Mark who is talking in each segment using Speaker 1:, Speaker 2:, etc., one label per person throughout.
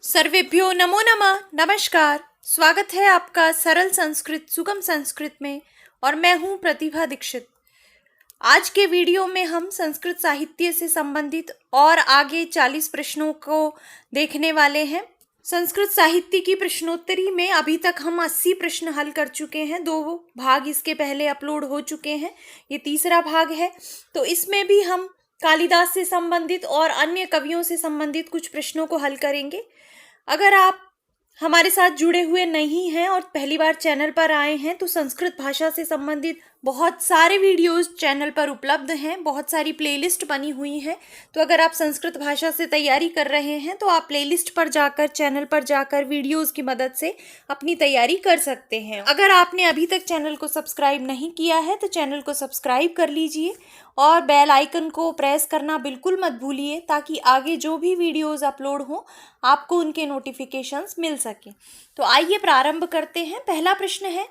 Speaker 1: सर्वेभ्यो नमो नमः। नमस्कार। स्वागत है आपका सरल संस्कृत सुगम संस्कृत में और मैं हूं प्रतिभा दीक्षित। आज के वीडियो में हम संस्कृत साहित्य से संबंधित और आगे 40 प्रश्नों को देखने वाले हैं। संस्कृत साहित्य की प्रश्नोत्तरी में अभी तक हम 80 प्रश्न हल कर चुके हैं। 2 भाग इसके पहले अपलोड हो चुके हैं, ये तीसरा भाग है। तो इसमें भी हम कालिदास से संबंधित और अन्य कवियों से संबंधित कुछ प्रश्नों को हल करेंगे। अगर आप हमारे साथ जुड़े हुए नहीं हैं और पहली बार चैनल पर आए हैं तो संस्कृत भाषा से संबंधित बहुत सारे वीडियोस चैनल पर उपलब्ध हैं, बहुत सारी प्लेलिस्ट बनी हुई हैं। तो अगर आप संस्कृत भाषा से तैयारी कर रहे हैं तो आप प्लेलिस्ट पर जाकर, चैनल पर जाकर वीडियोस की मदद से अपनी तैयारी कर सकते हैं। अगर आपने अभी तक चैनल को सब्सक्राइब नहीं किया है तो चैनल को सब्सक्राइब कर लीजिए और बेल आइकन को प्रेस करना बिल्कुल मत भूलिए ताकि आगे जो भी वीडियोस अपलोड हो आपको उनके नोटिफिकेशंस मिल सके। तो आइए प्रारंभ करते हैं। पहला प्रश्न है,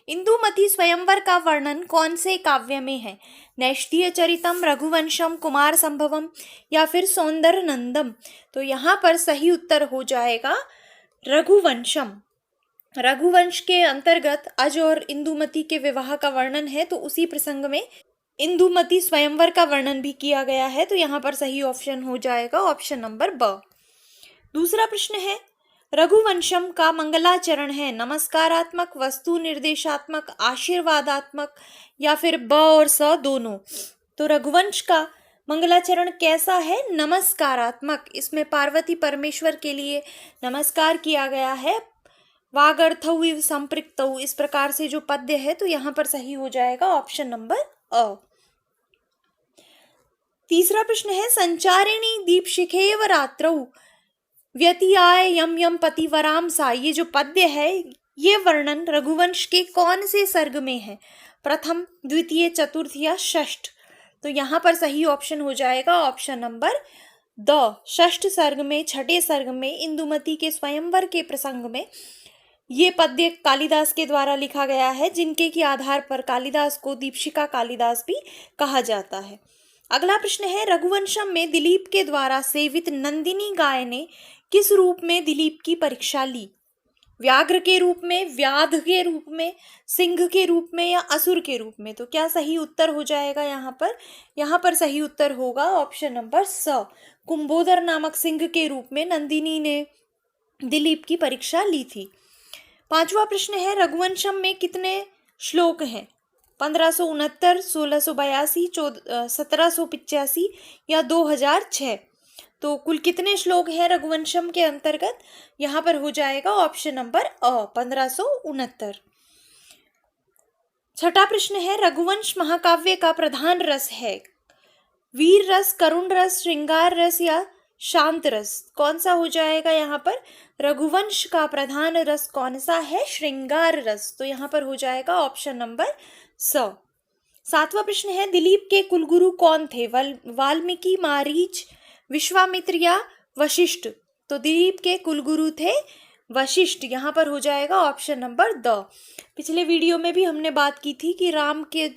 Speaker 1: इंदुमती स्वयंवर का वर्णन कौन से काव्य में है? नैष्ठिय चरितम, रघुवंशम, कुमार संभवम या फिर सौंदर्य नंदम? तो यहाँ पर सही उत्तर हो जाएगा रघुवंशम। रघुवंश के अंतर्गत अज और इंदुमती के विवाह का वर्णन है, तो उसी प्रसंग में इंदुमती स्वयंवर का वर्णन भी किया गया है। तो यहाँ पर सही ऑप्शन हो जाएगा ऑप्शन नंबर ब। दूसरा प्रश्न है, रघुवंशम का मंगलाचरण है नमस्कारात्मक, वस्तु निर्देशात्मक, आशीर्वादात्मक या फिर ब और स दोनों? तो रघुवंश का मंगलाचरण कैसा है? नमस्कारात्मक। इसमें पार्वती परमेश्वर के लिए नमस्कार किया गया है। वागर्थौ इव संपृक्तौ, इस प्रकार से जो पद्य है, तो यहाँ पर सही हो जाएगा ऑप्शन नंबर अ। तीसरा प्रश्न है, संचारिणी दीपशिखेव रात्रौ व्यतियाय यम यम पतिवराम सा, ये जो पद्य है ये वर्णन रघुवंश के कौन से सर्ग में है? प्रथम, द्वितीय, चतुर्थ या षष्ठ? तो यहाँ पर सही ऑप्शन हो जाएगा ऑप्शन नंबर द। षष्ठ सर्ग में, छठे सर्ग में इंदुमती के स्वयंवर के प्रसंग में ये पद्य कालिदास के द्वारा लिखा गया है, जिनके के आधार पर कालिदास को दीपशिखा कालिदास भी कहा जाता है। अगला प्रश्न है, रघुवंशम में दिलीप के द्वारा सेवित नंदिनी गाय ने किस रूप में दिलीप की परीक्षा ली? व्याघ्र के रूप में, व्याध के रूप में, सिंह के रूप में या असुर के रूप में? तो क्या सही उत्तर हो जाएगा यहाँ पर? यहाँ पर सही उत्तर होगा ऑप्शन नंबर स। कुंभोदर नामक सिंह के रूप में नंदिनी ने दिलीप की परीक्षा ली थी। पांचवा प्रश्न है, रघुवंशम में कितने श्लोक हैं? 1569, 1682, 1785 या 2006? तो कुल कितने श्लोक हैं रघुवंशम के अंतर्गत? यहाँ पर हो जाएगा ऑप्शन नंबर अ, 1569। छठा प्रश्न है, रघुवंश महाकाव्य का प्रधान रस है वीर रस, करुण रस, श्रृंगार रस या शांत रस? कौन सा हो जाएगा यहाँ पर? रघुवंश का प्रधान रस कौन सा है? श्रृंगार रस। तो यहाँ पर हो जाएगा ऑप्शन नंबर स। सातवां प्रश्न है, दिलीप के कुलगुरु कौन थे? वाल्मीकि, मारीच, विश्वामित्र या वशिष्ठ? तो दिलीप के कुलगुरु थे वशिष्ठ। यहाँ पर हो जाएगा ऑप्शन नंबर द। पिछले वीडियो में भी हमने बात की थी कि राम के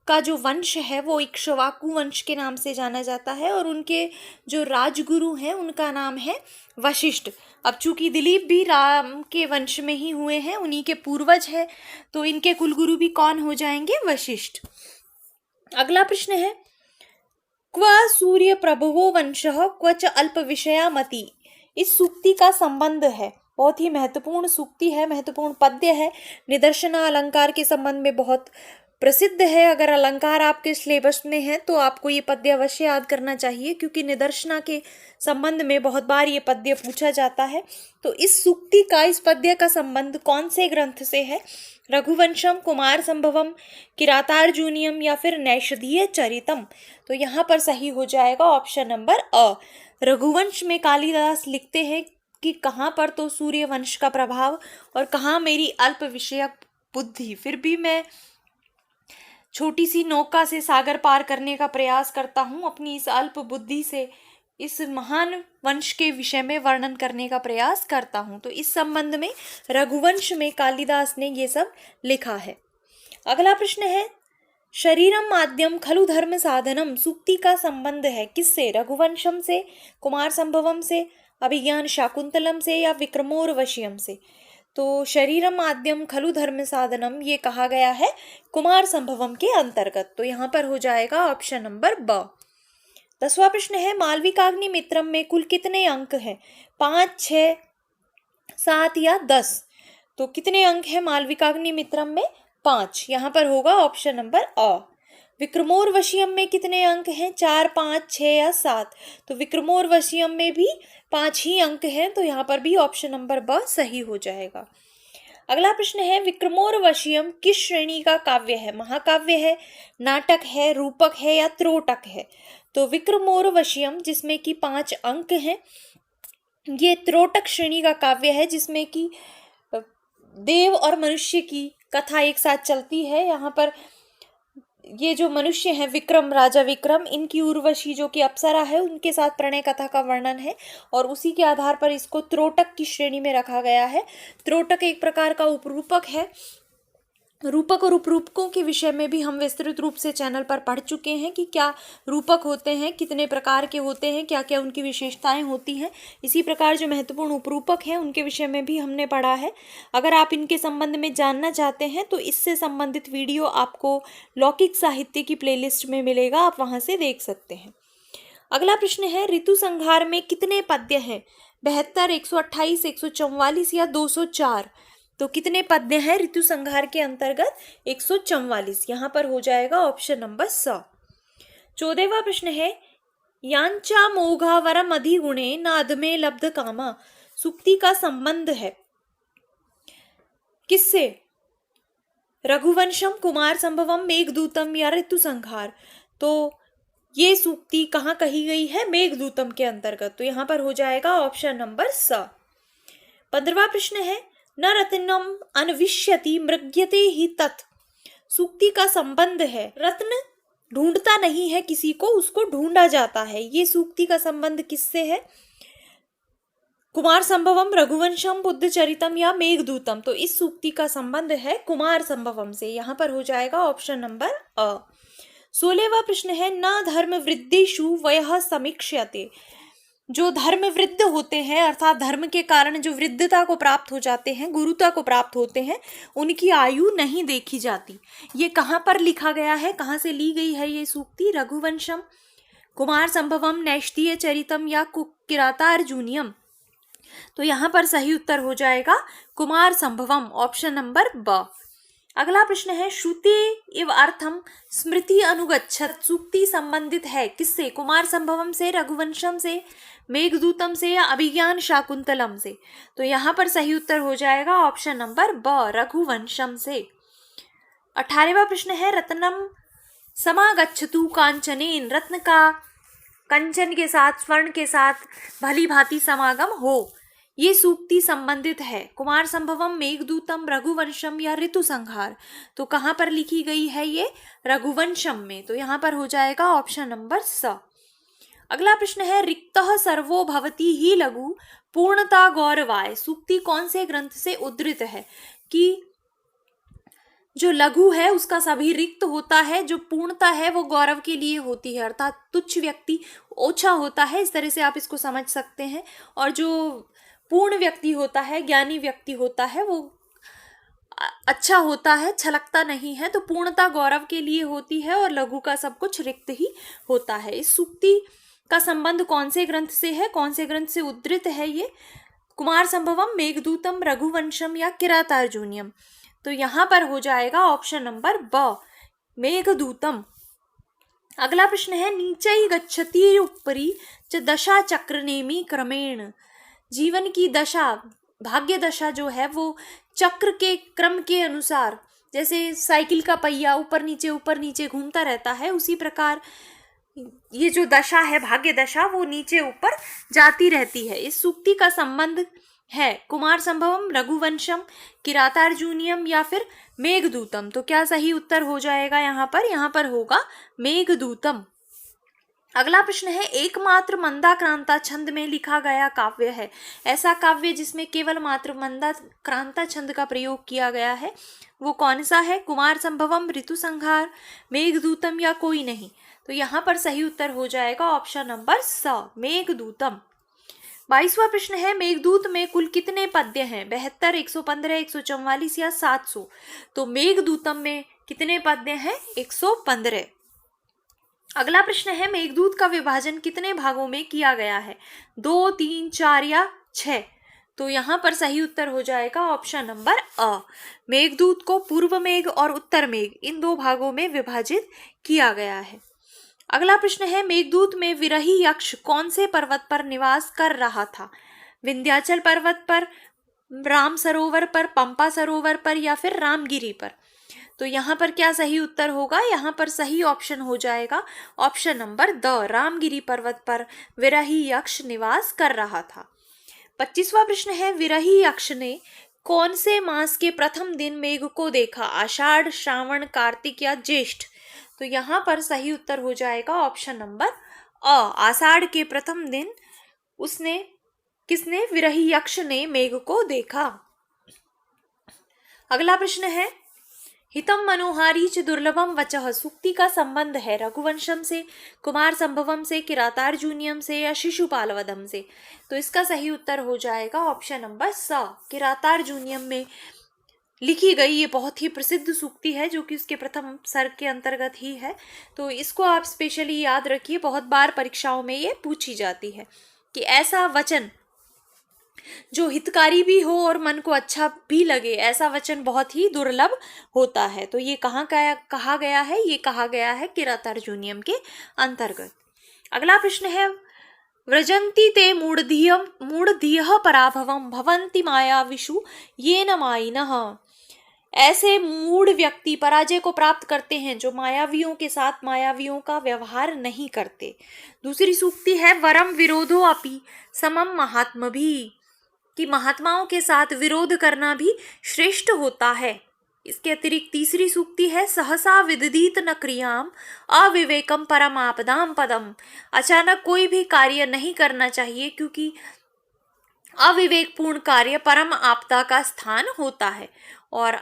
Speaker 1: का जो वंश है वो इक्ष्वाकु वंश के नाम से जाना जाता है और उनके जो राजगुरु हैं उनका नाम है वशिष्ठ। अब चूंकि दिलीप भी राम के वंश में ही हुए हैं, उन्हीं के पूर्वज हैं, तो इनके कुलगुरु भी कौन हो जाएंगे? वशिष्ठ। अगला प्रश्न है, क्व सूर्य प्रभवो वंशः क्व च अल्प विषया मति? इस सूक्ति का संबंध है, बहुत ही महत्वपूर्ण सूक्ति है, महत्वपूर्ण पद्य है। निदर्शना अलंकार के संबंध में बहुत प्रसिद्ध है। अगर अलंकार आपके सिलेबस में है तो आपको ये पद्य अवश्य याद करना चाहिए, क्योंकि निदर्शना के संबंध में बहुत बार ये पद्य पूछा जाता है। तो इस सूक्ति का, इस पद्य का संबंध कौन से ग्रंथ से है? रघुवंशम, कुमार संभवम, किरातार्जुनीयम या फिर नैषधीय चरितम? तो यहाँ पर सही हो जाएगा ऑप्शन नंबर अ। रघुवंश में कालिदास लिखते हैं कि कहाँ पर तो सूर्य वंश का प्रभाव और कहाँ मेरी अल्प विषयक बुद्धि, फिर भी मैं छोटी सी नौका से सागर पार करने का प्रयास करता हूँ, अपनी इस अल्प बुद्धि से इस महान वंश के विषय में वर्णन करने का प्रयास करता हूँ। तो इस संबंध में रघुवंश में कालिदास ने ये सब लिखा है। अगला प्रश्न है, शरीरम माध्यम खलु धर्म साधनम सूक्ति का संबंध है किससे? रघुवंशम से, कुमार संभवम से, अभिज्ञान शाकुंतलम से या विक्रमोर्वशीयम से? तो शरीरम आद्यम खलु धर्म साधनम ये कहा गया है कुमार संभवम के अंतर्गत। तो यहाँ पर हो जाएगा ऑप्शन नंबर ब। 10वां प्रश्न है मालविकाग्निमित्रम में कुल कितने अंक हैं? 5, 6, 7 या 10? तो कितने अंक हैं मालविकाग्निमित्रम में? 5। यहाँ पर होगा ऑप्शन नंबर अ। विक्रमोर्वशीयम में कितने अंक हैं? 4, 5, 6 या 7? तो विक्रमोर्वशीयम में भी 5 ही अंक हैं, तो यहाँ पर भी ऑप्शन नंबर ब सही हो जाएगा। अगला प्रश्न है विक्रमोर्वशीयम किस श्रेणी का काव्य है? महाकाव्य है, नाटक है, रूपक है या त्रोटक है? तो विक्रमोर्वशीयम जिसमें कि 5 अंक हैं, ये त्रोटक श्रेणी का काव्य है जिसमें कि देव और मनुष्य की कथा एक साथ चलती है। यहाँ पर ये जो मनुष्य हैं विक्रम, राजा विक्रम, इनकी उर्वशी जो कि अप्सरा है उनके साथ प्रणय कथा का वर्णन है और उसी के आधार पर इसको त्रोटक की श्रेणी में रखा गया है। त्रोटक एक प्रकार का उपरूपक है। रूपक और उपरूपकों के विषय में भी हम विस्तृत रूप से चैनल पर पढ़ चुके हैं कि क्या रूपक होते हैं, कितने प्रकार के होते हैं, क्या क्या उनकी विशेषताएं होती हैं। इसी प्रकार जो महत्वपूर्ण उपरूपक हैं उनके विषय में भी हमने पढ़ा है। अगर आप इनके संबंध में जानना चाहते हैं तो इससे संबंधित वीडियो आपको लौकिक साहित्य की प्लेलिस्ट में मिलेगा, आप वहाँ से देख सकते हैं। अगला प्रश्न है ऋतु संहार में कितने पद्य हैं? 72, 128, 144 या 204? तो कितने पद्य हैं ऋतु संहार के अंतर्गत? 144। यहाँ पर हो जाएगा ऑप्शन नंबर स। 14वां प्रश्न है यांचा मोघा वरम अधिगुणे नाद में लब्ध कामा सूक्ति का संबंध है किससे? रघुवंशम, कुमार संभवम, मेघदूतम या ऋतु संहार? तो ये सूक्ति कहाँ कही गई है? मेघदूतम के अंतर्गत। तो यहाँ पर हो जाएगा ऑप्शन नंबर स। 15वां प्रश्न है न रत्नम अन्विष्यति मृग्यते ही तत् सूक्ति का संबंध है रत्न ढूंढता नहीं है किसी को, उसको ढूंढा जाता है। ये सूक्ति का संबंध किससे है? कुमार संभवम, रघुवंशम, बुद्ध चरितम या मेघदूतम? तो इस सूक्ति का संबंध है कुमार संभवम से। यहाँ पर हो जाएगा ऑप्शन नंबर अ। 16वां प्रश्न है न धर्म वृद्धिषु वयः समीक्ष्यते जो धर्म वृद्ध होते हैं अर्थात धर्म के कारण जो वृद्धता को प्राप्त हो जाते हैं, गुरुता को प्राप्त होते हैं, उनकी आयु नहीं देखी जाती। ये कहाँ पर लिखा गया है, कहाँ से ली गई है ये सूक्ति? रघुवंशम, कुमार संभवम, नैष्ठीय चरितम या किरातार्जुनीयम? तो यहाँ पर सही उत्तर हो जाएगा कुमार संभवम, ऑप्शन नंबर ब। अगला प्रश्न है श्रुति इव अर्थम स्मृति अनुगच्छत सूक्ति संबंधित है किससे? कुमार संभवम से, रघुवंशम से, मेघदूतम से या अभिज्ञान शाकुंतलम से? तो यहाँ पर सही उत्तर हो जाएगा ऑप्शन नंबर ब, रघुवंशम से। 18वां प्रश्न है रत्नम समागच्छतु कांचनेन रत्न का कंचन के साथ, स्वर्ण के साथ भली भांति समागम हो, ये सूक्ति संबंधित है कुमार संभवम, मेघदूतम, रघुवंशम या ऋतु संहार? तो कहाँ पर लिखी गई है ये? रघुवंशम में। तो यहाँ पर हो जाएगा ऑप्शन नंबर स। अगला प्रश्न है रिक्तः सर्वो भवति ही लघु पूर्णता गौरवाय सूक्ति कौन से ग्रंथ से उद्धृत है? कि जो लघु है उसका सभी रिक्त होता है, जो पूर्णता है वो गौरव के लिए होती है, अर्थात तुच्छ व्यक्ति ओछा होता है, इस तरह से आप इसको समझ सकते हैं। और जो पूर्ण व्यक्ति होता है, ज्ञानी व्यक्ति होता है, वो अच्छा होता है, छलकता नहीं है। तो पूर्णता गौरव के लिए होती है और लघु का सब कुछ रिक्त ही होता है। इस सूक्ति का संबंध कौन से ग्रंथ से है, कौन से ग्रंथ से उद्धृत है ये? कुमार संभवम, मेघदूतम, रघुवंशम या किरातार्जुनीयम? तो यहाँ पर हो जाएगा ऑप्शन नंबर ब, मेघदूतम। अगला प्रश्न है नीचै गच्छति उपरि च दशा चक्र नेमि क्रमेण जीवन की दशा, भाग्य दशा जो है वो चक्र के क्रम के अनुसार, जैसे साइकिल का पहिया ऊपर नीचे घूमता रहता है, उसी प्रकार ये जो दशा है भाग्य दशा वो नीचे ऊपर जाती रहती है। इस सूक्ति का संबंध है कुमार संभवम, रघुवंशम, किरातार्जुनीयम या फिर मेघदूतम? तो क्या सही उत्तर हो जाएगा यहाँ पर? यहाँ पर होगा मेघदूतम। अगला प्रश्न है एकमात्र मंदाक्रांता छंद में लिखा गया काव्य है। ऐसा काव्य जिसमें केवल मात्र मंदाक्रांता छंद का प्रयोग किया गया है, वो कौन सा है? कुमार संभवम, ऋतु संहार, मेघदूतम या कोई नहीं? तो यहाँ पर सही उत्तर हो जाएगा ऑप्शन नंबर स, मेघदूतम। 22वां प्रश्न है, मेघदूत में कुल कितने पद्य हैं? 72, 115, 144 या 700? तो मेघदूतम में कितने पद्य हैं? 115। अगला प्रश्न है, मेघदूत का विभाजन कितने भागों में किया गया है? 2, 3, 4 या 6? तो यहाँ पर सही उत्तर हो जाएगा ऑप्शन नंबर अ। मेघदूत को पूर्व मेघ और उत्तर मेघ इन दो भागों में विभाजित किया गया है। अगला प्रश्न है, मेघदूत में विरही यक्ष कौन से पर्वत पर निवास कर रहा था? विंध्याचल पर्वत पर, राम सरोवर पर, पंपा सरोवर पर या फिर रामगिरी पर? तो यहाँ पर क्या सही उत्तर होगा? यहाँ पर सही ऑप्शन हो जाएगा ऑप्शन नंबर द, रामगिरी पर्वत पर विरही यक्ष निवास कर रहा था। 25वां प्रश्न है, विरही यक्ष ने कौन से मास के प्रथम दिन मेघ को देखा? आषाढ़, श्रावण, कार्तिक या ज्येष्ठ? तो यहाँ पर सही उत्तर हो जाएगा ऑप्शन नंबर अ, आषाढ़ के प्रथम दिन किसने? विरही यक्ष ने मेघ को देखा। अगला प्रश्न है, हितम मनोहारी च दुर्लभम वचः सूक्ति का संबंध है रघुवंशम से, कुमार संभवम से, किरातार्जुनीयम से या शिशुपालवधम से? तो इसका सही उत्तर हो जाएगा ऑप्शन नंबर स, किरातार्जुनीयम में लिखी गई ये बहुत ही प्रसिद्ध सूक्ति है जो कि उसके प्रथम सर्ग के अंतर्गत ही है। तो इसको आप स्पेशली याद रखिए, बहुत बार परीक्षाओं में ये पूछी जाती है कि ऐसा वचन जो हितकारी भी हो और मन को अच्छा भी लगे, ऐसा वचन बहुत ही दुर्लभ होता है। तो ये कहाँ कहा गया है? ये कहा गया है किरातार्जुनीयम के अंतर्गत। अगला प्रश्न है, व्रजन्ति ते मूढ़धियः पराभवम भवन्ति मायाविषु येन मायिनः। ऐसे मूढ़ व्यक्ति पराजय को प्राप्त करते हैं जो मायावियों के साथ मायावियों का व्यवहार नहीं करते। दूसरी सूक्ति है, वरम विरोधो अपि समम महात्मभिः, कि महात्माओं के साथ विरोध करना भी श्रेष्ठ होता है। इसके अतिरिक्त तीसरी सूक्ति है, सहसा विदधीत न क्रियाम अविवेकम परमापदाम पदम। अचानक कोई भी कार्य नहीं करना चाहिए क्योंकि अविवेकपूर्ण कार्य परम आपदा का स्थान होता है। और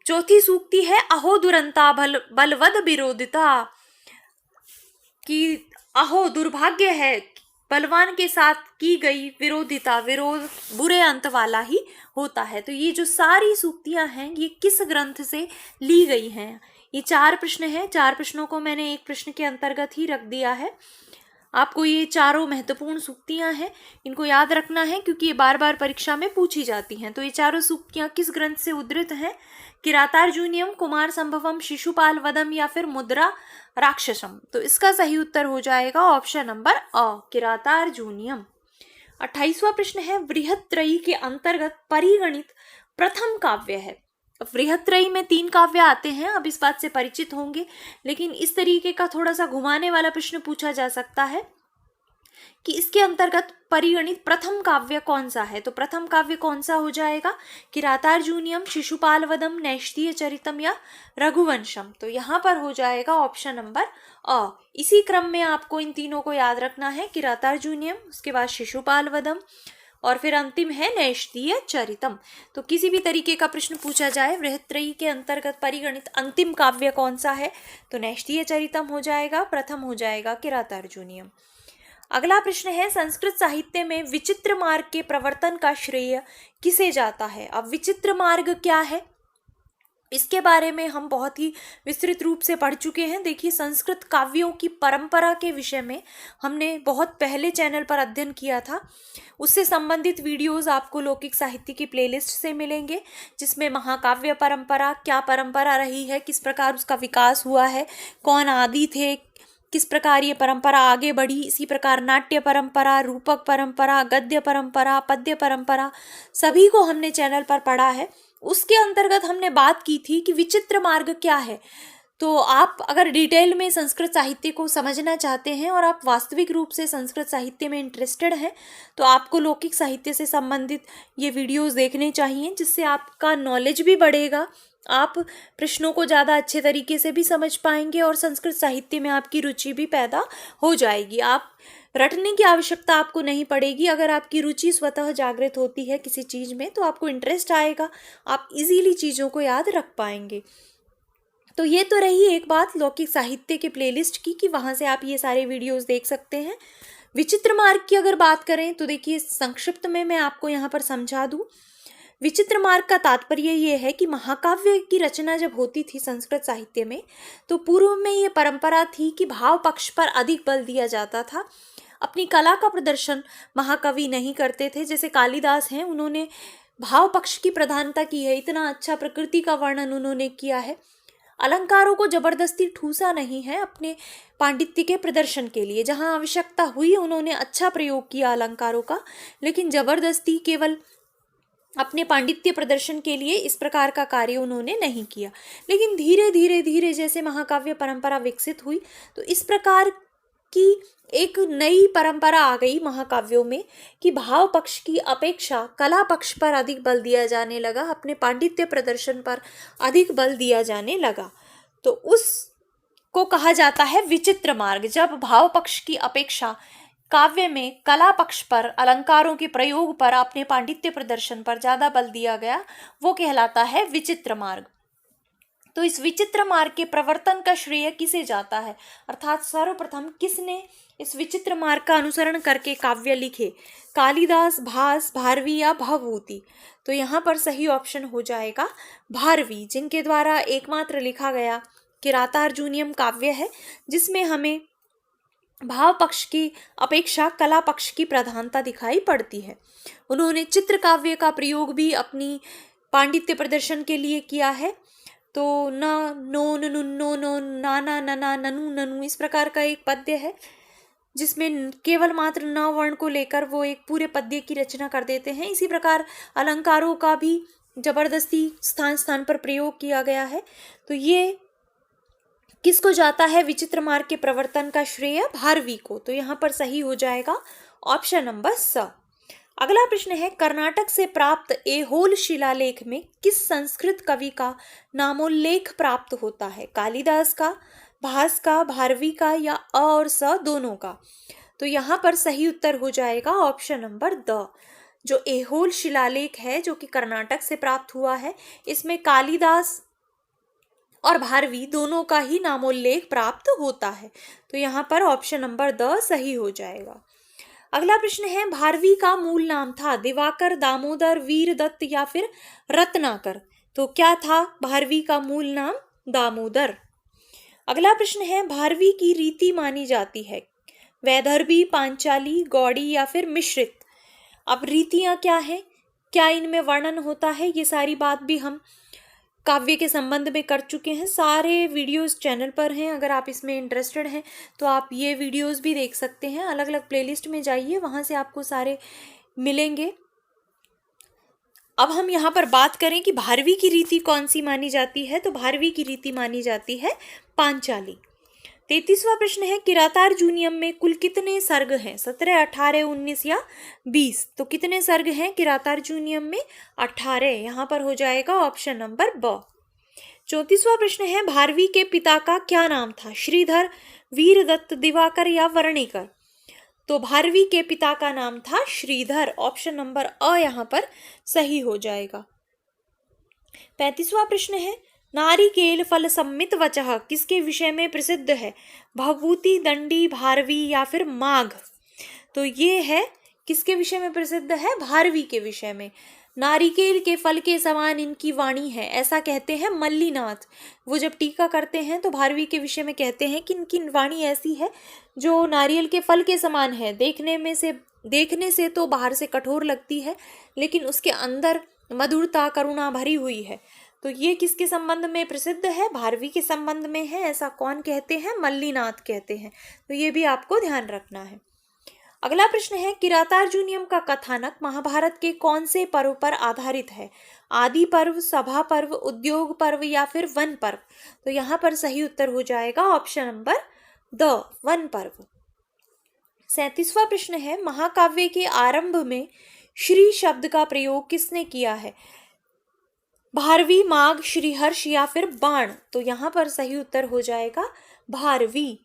Speaker 1: चौथी सूक्ति है, अहो दुरंता बलवद विरोधिता, कि अहो दुर्भाग्य है, बलवान के साथ की गई विरोध बुरे अंत वाला ही होता है। तो ये जो सारी सूक्तियां हैं ये किस ग्रंथ से ली गई हैं? ये 4 प्रश्न हैं। 4 प्रश्नों को मैंने एक प्रश्न के अंतर्गत ही रख दिया है। आपको ये चारों महत्वपूर्ण सूक्तियां हैं, इनको याद रखना है क्योंकि ये बार बार परीक्षा में पूछी जाती हैं। तो ये चारों सूक्तियां किस ग्रंथ से उद्धृत हैं? किरातार्जुनीयम, कुमार संभवम, शिशुपाल वधम या फिर मुद्रा राक्षसम? तो इसका सही उत्तर हो जाएगा ऑप्शन नंबर अ, किरातार्जुनीयम। 28वां प्रश्न है, बृहत्त्रयी के अंतर्गत परिगणित प्रथम काव्य है। बृहत्त्रयी में 3 काव्य आते हैं, अब इस बात से परिचित होंगे, लेकिन इस तरीके का थोड़ा सा घुमाने वाला प्रश्न पूछा जा सकता है कि इसके अंतर्गत परिगणित प्रथम काव्य कौन सा है। तो प्रथम काव्य कौन सा हो जाएगा? किरातार्जुनीयम, शिशुपालवधम, नैष्ठीय चरितम या रघुवंशम? तो यहाँ पर हो जाएगा ऑप्शन नंबर अ। इसी क्रम में आपको इन तीनों को याद रखना है, किरातार्जुनीयम, उसके बाद शिशुपालवधम और फिर अंतिम है नैष्ठीय चरितम। तो किसी भी तरीके का प्रश्न पूछा जाए बृहत्त्रयी के अंतर्गत परिगणित अंतिम काव्य कौन सा है, तो नैष्ठीय चरितम हो जाएगा, प्रथम हो जाएगा किरातार्जुनीयम। अगला प्रश्न है, संस्कृत साहित्य में विचित्र मार्ग के प्रवर्तन का श्रेय किसे जाता है? अब विचित्र मार्ग क्या है इसके बारे में हम बहुत ही विस्तृत रूप से पढ़ चुके हैं। देखिए, संस्कृत काव्यों की परंपरा के विषय में हमने बहुत पहले चैनल पर अध्ययन किया था। उससे संबंधित वीडियोस आपको लौकिक साहित्य की प्लेलिस्ट से मिलेंगे, जिसमें महाकाव्य परंपरा क्या परंपरा रही है, किस प्रकार उसका विकास हुआ है, कौन आदि थे, किस प्रकार ये परंपरा आगे बढ़ी। इसी प्रकार नाट्य परंपरा, रूपक परंपरा, गद्य परंपरा, पद्य परंपरा, सभी को हमने चैनल पर पढ़ा है। उसके अंतर्गत हमने बात की थी कि विचित्र मार्ग क्या है। तो आप अगर डिटेल में संस्कृत साहित्य को समझना चाहते हैं और आप वास्तविक रूप से संस्कृत साहित्य में इंटरेस्टेड हैं, तो आपको लौकिक साहित्य से संबंधित ये वीडियोस देखने चाहिए, जिससे आपका नॉलेज भी बढ़ेगा, आप प्रश्नों को ज़्यादा अच्छे तरीके से भी समझ पाएंगे और संस्कृत साहित्य में आपकी रुचि भी पैदा हो जाएगी। आप रटने की आवश्यकता आपको नहीं पड़ेगी। अगर आपकी रुचि स्वतः जागृत होती है किसी चीज़ में, तो आपको इंटरेस्ट आएगा, आप इजीली चीज़ों को याद रख पाएंगे। तो ये तो रही एक बात लौकिक साहित्य के प्लेलिस्ट की कि वहाँ से आप ये सारे वीडियोस देख सकते हैं। विचित्र मार्ग की अगर बात करें तो देखिए संक्षिप्त में मैं आपको यहाँ पर समझा दूं। विचित्र मार्ग का तात्पर्य ये है कि महाकाव्य की रचना जब होती थी संस्कृत साहित्य में, तो पूर्व में ये परंपरा थी कि भाव पक्ष पर अधिक बल दिया जाता था। अपनी कला का प्रदर्शन महाकवि नहीं करते थे। जैसे कालिदास हैं, उन्होंने भाव पक्ष की प्रधानता की है, इतना अच्छा प्रकृति का वर्णन उन्होंने किया है। अलंकारों को जबरदस्ती ठूसा नहीं है अपने पांडित्य के प्रदर्शन के लिए। जहां आवश्यकता हुई उन्होंने अच्छा प्रयोग किया अलंकारों का, लेकिन जबरदस्ती केवल अपने पांडित्य प्रदर्शन के लिए इस प्रकार का कार्य उन्होंने नहीं किया। लेकिन धीरे धीरे धीरे जैसे महाकाव्य परंपरा विकसित हुई, तो इस प्रकार की एक नई परंपरा आ गई महाकाव्यों में कि भाव पक्ष की अपेक्षा कला पक्ष पर अधिक बल दिया जाने लगा, अपने पांडित्य प्रदर्शन पर अधिक बल दिया जाने लगा। तो उसको कहा जाता है विचित्र मार्ग। जब भाव पक्ष की अपेक्षा काव्य में कला पक्ष पर, अलंकारों के प्रयोग पर, अपने पांडित्य प्रदर्शन पर ज्यादा बल दिया गया, वो कहलाता है विचित्र मार्ग। तो इस विचित्र मार्ग के प्रवर्तन का श्रेय किसे जाता है, अर्थात सर्वप्रथम किसने इस विचित्र मार्ग का अनुसरण करके काव्य लिखे? कालिदास, भास, भारवी या भवभूति? तो यहाँ पर सही ऑप्शन हो जाएगा भारवी, जिनके द्वारा एकमात्र लिखा गया किरातार्जुनीयम काव्य है, जिसमें हमें भाव पक्ष की अपेक्षा कला पक्ष की प्रधानता दिखाई पड़ती है। उन्होंने चित्र काव्य का प्रयोग भी अपनी पांडित्य प्रदर्शन के लिए किया है। तो न, नो, नुन्नो, नो, नाना, नना, ननु, ननु, इस प्रकार का एक पद्य है जिसमें केवल मात्र न वर्ण को लेकर वो एक पूरे पद्य की रचना कर देते हैं। इसी प्रकार अलंकारों का भी जबरदस्ती स्थान स्थान पर प्रयोग किया गया है। तो ये किसको जाता है विचित्र मार्ग के प्रवर्तन का श्रेय? भारवी को। तो यहाँ पर सही हो जाएगा ऑप्शन नंबर स। अगला प्रश्न है, कर्नाटक से प्राप्त ऐहोल शिलालेख में किस संस्कृत कवि का नामोल्लेख प्राप्त होता है? कालिदास का, भास का, भारवी का या अ और स दोनों का? तो यहाँ पर सही उत्तर हो जाएगा ऑप्शन नंबर द। जो ऐहोल शिलालेख है जो कि कर्नाटक से प्राप्त हुआ है, इसमें कालिदास और भारवी दोनों का ही नामोल्लेख प्राप्त होता है। तो यहाँ पर ऑप्शन नंबर द सही हो जाएगा। अगला प्रश्न है, भारवी का मूल नाम था दिवाकर, दामोदर, वीरदत्त या फिर रत्नाकर? तो क्या था भारवी का मूल नाम? दामोदर। अगला प्रश्न है, भारवी की रीति मानी जाती है वैदर्भी, पांचाली, गौड़ी या फिर मिश्रित? अब रीतियां क्या है, क्या इनमें वर्णन होता है, ये सारी बात भी हम काव्य के संबंध में कर चुके हैं। सारे वीडियोस चैनल पर हैं, अगर आप इसमें इंटरेस्टेड हैं तो आप ये वीडियोस भी देख सकते हैं। अलग अलग प्लेलिस्ट में जाइए, वहाँ से आपको सारे मिलेंगे। अब हम यहाँ पर बात करें कि भारवी की रीति कौन सी मानी जाती है, तो भारवी की रीति मानी जाती है पांचाली। 33वां प्रश्न है, किरातार्जुनीयम में कुल कितने सर्ग हैं? 17, 18, 19 या 20? तो कितने सर्ग हैं किरातार्जुनीयम में? 18। यहाँ पर हो जाएगा ऑप्शन नंबर ब। 34वां प्रश्न है, भारवी के पिता का क्या नाम था? श्रीधर, वीरदत्त, दिवाकर या वर्णिकर? तो भारवी के पिता का नाम था श्रीधर। ऑप्शन नंबर अ यहाँ पर सही हो जाएगा। 35वां प्रश्न है, नारिकेल फल सम्मित वचः किसके विषय में प्रसिद्ध है? भवभूति, दंडी, भारवी या फिर माघ? तो ये है किसके विषय में प्रसिद्ध है? भारवी के विषय में। नारिकेल के फल के समान इनकी वाणी है, ऐसा कहते हैं मल्लीनाथ। वो जब टीका करते हैं तो भारवी के विषय में कहते हैं कि इनकी वाणी ऐसी है जो नारियल के फल के समान है। देखने से तो बाहर से कठोर लगती है, लेकिन उसके अंदर मधुरता, करुणा भरी हुई है। तो ये किसके संबंध में प्रसिद्ध है? भारवी के संबंध में है। ऐसा कौन कहते हैं? मल्लीनाथ कहते हैं। तो ये भी आपको ध्यान रखना है। अगला प्रश्न है, किरातार्जुनीयम का कथानक महाभारत के कौन से पर्व पर आधारित है? आदि पर्व, सभा पर्व, उद्योग पर्व या फिर वन पर्व? तो यहाँ पर सही उत्तर हो जाएगा ऑप्शन नंबर द, वन पर्व। 37वां प्रश्न है, महाकाव्य के आरंभ में श्री शब्द का प्रयोग किसने किया है? भारवी, माघ, श्रीहर्ष या फिर बाण? तो यहाँ पर सही उत्तर हो जाएगा भारवी।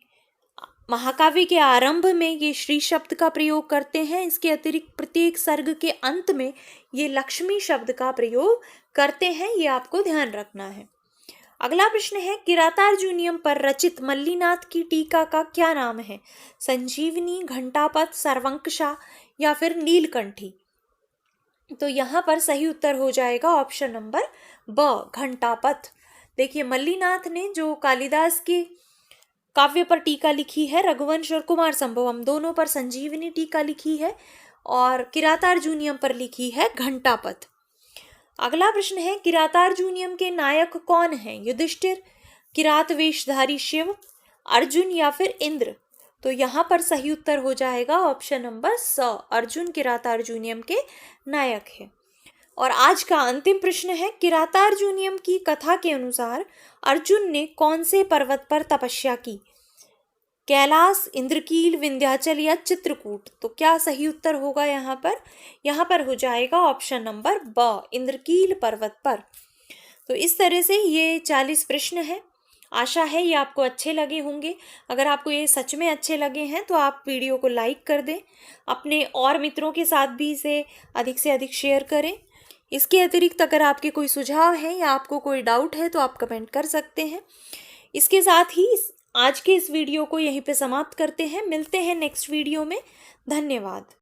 Speaker 1: महाकाव्य के आरंभ में ये श्री शब्द का प्रयोग करते हैं। इसके अतिरिक्त प्रत्येक सर्ग के अंत में ये लक्ष्मी शब्द का प्रयोग करते हैं, ये आपको ध्यान रखना है। अगला प्रश्न है, किरातार्जुनीयम पर रचित मल्लीनाथ की टीका का क्या नाम है? संजीवनी, घंटापथ, सर्वंकषा या फिर नीलकंठी? तो यहाँ पर सही उत्तर हो जाएगा ऑप्शन नंबर ब, घंटापथ। देखिए, मल्लीनाथ ने जो कालिदास के काव्य पर टीका लिखी है, रघुवंश और कुमार संभवम दोनों पर संजीवनी टीका लिखी है और किरातार्जुनीयम पर लिखी है घंटापथ। अगला प्रश्न है, किरातार्जुनीयम के नायक कौन हैं? युधिष्ठिर, किरात वेशधारी शिव, अर्जुन या फिर इंद्र? तो यहाँ पर सही उत्तर हो जाएगा ऑप्शन नंबर स, अर्जुन किरातार्जुनीयम के नायक है। और आज का अंतिम प्रश्न है, किरातार्जुनीयम की कथा के अनुसार अर्जुन ने कौन से पर्वत पर तपस्या की? कैलाश, इंद्रकील, विंध्याचल या चित्रकूट? तो क्या सही उत्तर होगा यहाँ पर? यहाँ पर हो जाएगा ऑप्शन नंबर ब, इंद्रकील पर्वत पर। तो इस तरह से ये 40 प्रश्न हैं। आशा है ये आपको अच्छे लगे होंगे। अगर आपको ये सच में अच्छे लगे हैं तो आप वीडियो को लाइक कर दें, अपने और मित्रों के साथ भी इसे अधिक से अधिक शेयर करें। इसके अतिरिक्त अगर आपके कोई सुझाव हैं या आपको कोई डाउट है तो आप कमेंट कर सकते हैं। इसके साथ ही आज के इस वीडियो को यहीं पे समाप्त करते हैं। मिलते हैं नेक्स्ट वीडियो में। धन्यवाद।